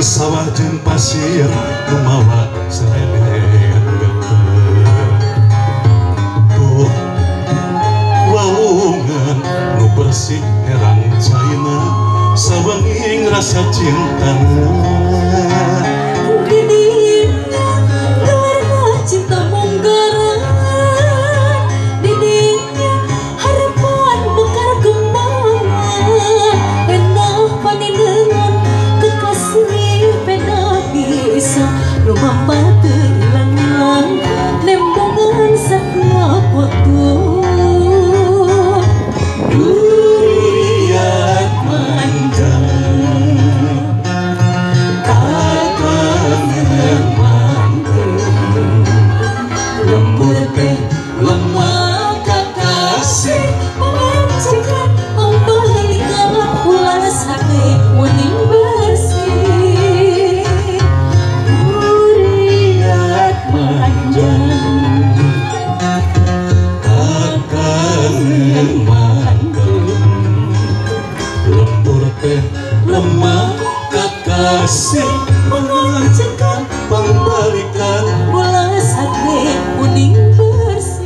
sawah jeung pasir nu mawa seredet tuh waungan nu bersih herang caina sawenging rasa cintana lemah kekasih mengajarkan pembalikan bolas hati kuning bersih.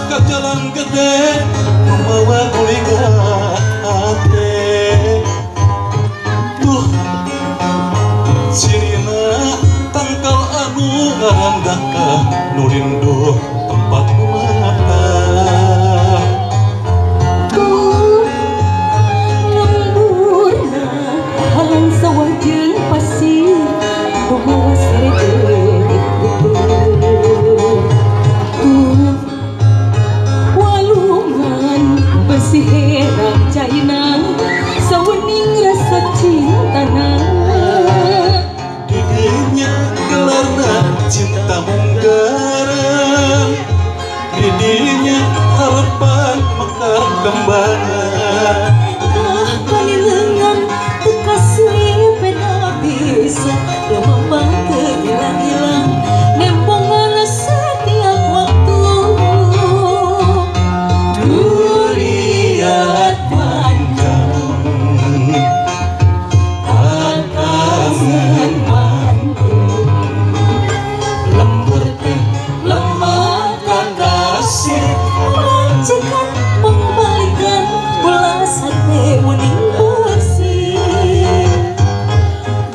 Ka jalan gede membawa gulingan hati tuh cirina tangkal anu ngarandaka nu rindu tempat mata tuh lemburna halang sawah jeung pasir membawa seredet bersih herang caina sawening rasa cintana didinya gelarna cinta munggaran didinya harapan mekar kembangan tah panilengan kekasih pena bisa lemah hilang-hilang nempongan setiap waktu pembalikan bolas hati kuning bersih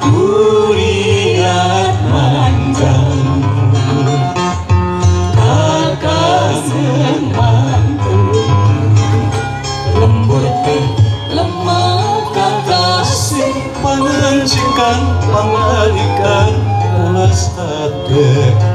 duriat manjang kekasih mantu lembur lemah kekasih pangancikan pangalikan bolas hati